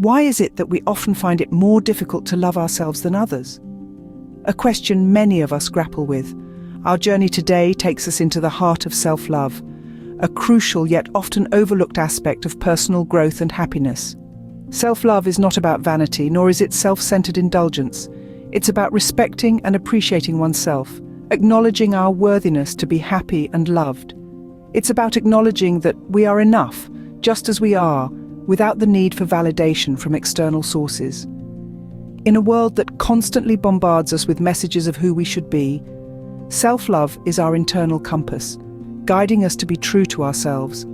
Why is it that we often find it more difficult to love ourselves than others? A question many of us grapple with. Our journey today takes us into the heart of self-love, a crucial yet often overlooked aspect of personal growth and happiness. Self-love is not about vanity, nor is it self-centered indulgence. It's about respecting and appreciating oneself, acknowledging our worthiness to be happy and loved. It's about acknowledging that we are enough, just as we are, without the need for validation from external sources. In a world that constantly bombards us with messages of who we should be, self-love is our internal compass, guiding us to be true to ourselves.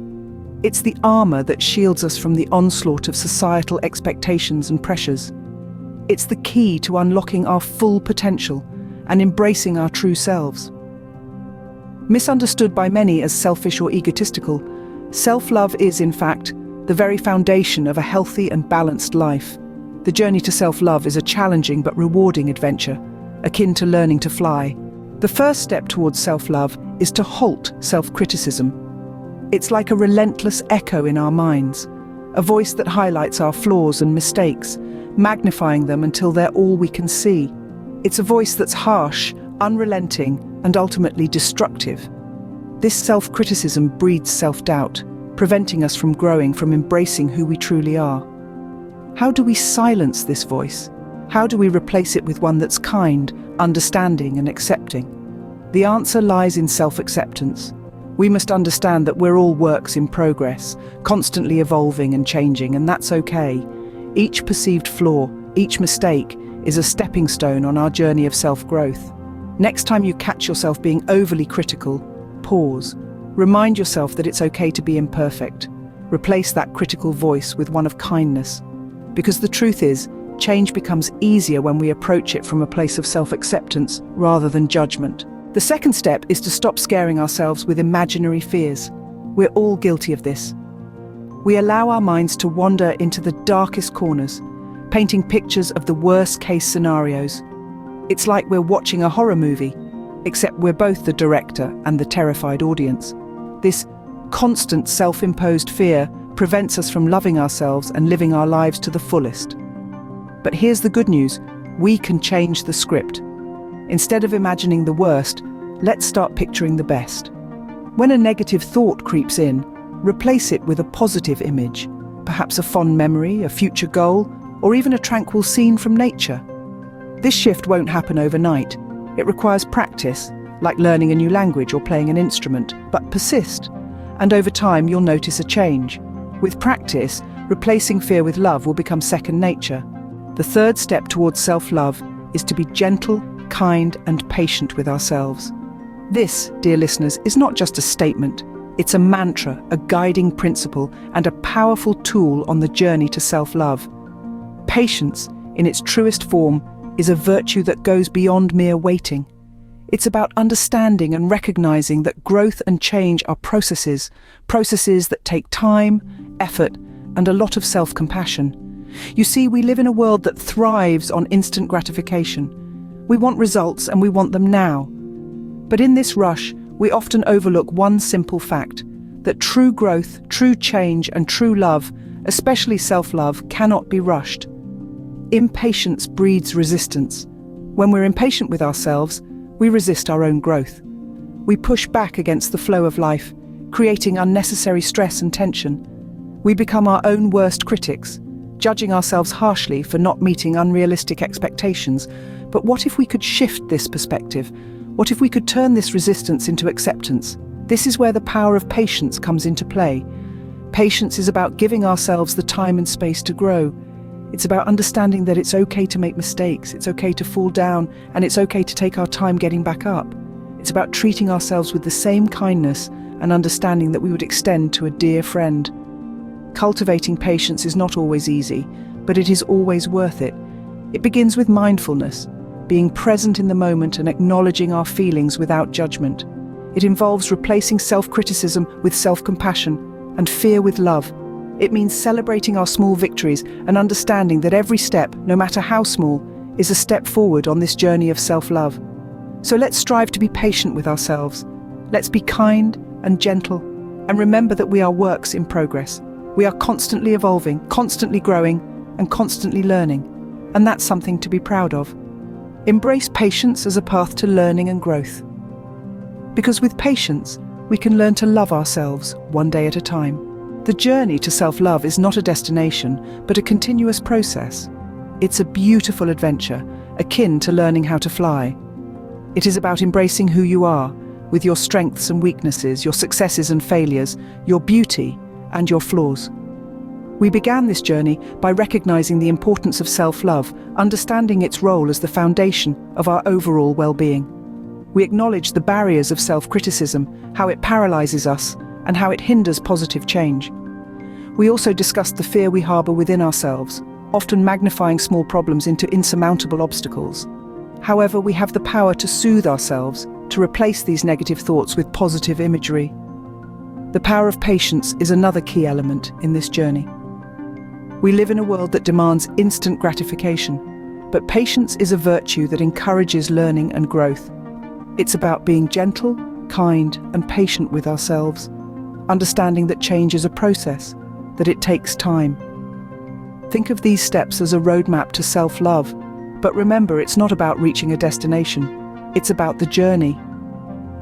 It's the armor that shields us from the onslaught of societal expectations and pressures. It's the key to unlocking our full potential and embracing our true selves. Misunderstood by many as selfish or egotistical, self-love is, in fact, the very foundation of a healthy and balanced life. The journey to self-love is a challenging but rewarding adventure, akin to learning to fly. The first step towards self-love is to halt self-criticism. It's like a relentless echo in our minds, a voice that highlights our flaws and mistakes, magnifying them until they're all we can see. It's a voice that's harsh, unrelenting, and ultimately destructive. This self-criticism breeds self-doubt, preventing us from growing, from embracing who we truly are. How do we silence this voice? How do we replace it with one that's kind, understanding, and accepting? The answer lies in self-acceptance. We must understand that we're all works in progress, constantly evolving and changing, and that's okay. Each perceived flaw, each mistake, is a stepping stone on our journey of self-growth. Next time you catch yourself being overly critical, pause. Remind yourself that it's okay to be imperfect. Replace that critical voice with one of kindness. Because the truth is, change becomes easier when we approach it from a place of self-acceptance rather than judgment. The second step is to stop scaring ourselves with imaginary fears. We're all guilty of this. We allow our minds to wander into the darkest corners, painting pictures of the worst-case scenarios. It's like we're watching a horror movie, except we're both the director and the terrified audience. This constant self-imposed fear prevents us from loving ourselves and living our lives to the fullest. But here's the good news: we can change the script. Instead of imagining the worst, let's start picturing the best. When a negative thought creeps in, replace it with a positive image, perhaps a fond memory, a future goal, or even a tranquil scene from nature. This shift won't happen overnight. It requires practice, like learning a new language or playing an instrument, but persist, and over time you'll notice a change. With practice, replacing fear with love will become second nature. The third step towards self-love is to be gentle, kind, and patient with ourselves. This, dear listeners, is not just a statement. It's a mantra, a guiding principle, and a powerful tool on the journey to self-love. Patience, in its truest form, is a virtue that goes beyond mere waiting. It's about understanding and recognizing that growth and change are processes that take time, effort, and a lot of self-compassion. You see, we live in a world that thrives on instant gratification. We want results and we want them now. But in this rush, we often overlook one simple fact: that true growth, true change, and true love, especially self-love, cannot be rushed. Impatience breeds resistance. When we're impatient with ourselves, we resist our own growth. We push back against the flow of life, creating unnecessary stress and tension. We become our own worst critics, judging ourselves harshly for not meeting unrealistic expectations. But what if we could shift this perspective? What if we could turn this resistance into acceptance? This is where the power of patience comes into play. Patience is about giving ourselves the time and space to grow. It's about understanding that it's okay to make mistakes, it's okay to fall down, and it's okay to take our time getting back up. It's about treating ourselves with the same kindness and understanding that we would extend to a dear friend. Cultivating patience is not always easy, but it is always worth it. It begins with mindfulness, being present in the moment and acknowledging our feelings without judgment. It involves replacing self-criticism with self-compassion and fear with love. It means celebrating our small victories and understanding that every step, no matter how small, is a step forward on this journey of self-love. So let's strive to be patient with ourselves. Let's be kind and gentle, and remember that we are works in progress. We are constantly evolving, constantly growing, and constantly learning, and that's something to be proud of. Embrace patience as a path to learning and growth. Because with patience, we can learn to love ourselves one day at a time. The journey to self-love is not a destination, but a continuous process. It's a beautiful adventure, akin to learning how to fly. It is about embracing who you are, with your strengths and weaknesses, your successes and failures, your beauty and your flaws. We began this journey by recognizing the importance of self-love, understanding its role as the foundation of our overall well-being. We acknowledged the barriers of self-criticism, how it paralyzes us, and how it hinders positive change. We also discussed the fear we harbor within ourselves, often magnifying small problems into insurmountable obstacles. However, we have the power to soothe ourselves, to replace these negative thoughts with positive imagery. The power of patience is another key element in this journey. We live in a world that demands instant gratification, but patience is a virtue that encourages learning and growth. It's about being gentle, kind, and patient with ourselves, understanding that change is a process, that it takes time. Think of these steps as a roadmap to self-love, but remember, it's not about reaching a destination. It's about the journey.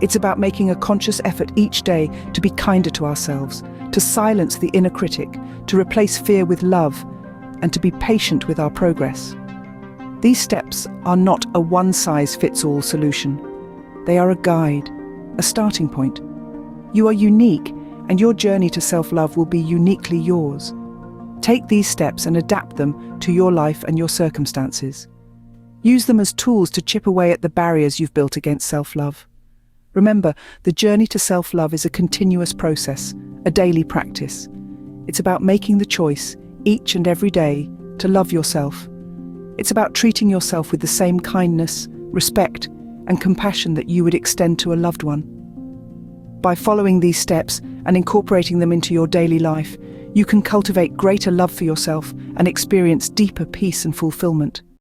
It's about making a conscious effort each day to be kinder to ourselves, to silence the inner critic, to replace fear with love, and to be patient with our progress. These steps are not a one-size-fits-all solution. They are a guide, a starting point. You are unique, and your journey to self-love will be uniquely yours. Take these steps and adapt them to your life and your circumstances. Use them as tools to chip away at the barriers you've built against self-love. Remember, the journey to self-love is a continuous process, a daily practice. It's about making the choice, each and every day, to love yourself. It's about treating yourself with the same kindness, respect, and compassion that you would extend to a loved one. By following these steps and incorporating them into your daily life, you can cultivate greater love for yourself and experience deeper peace and fulfillment.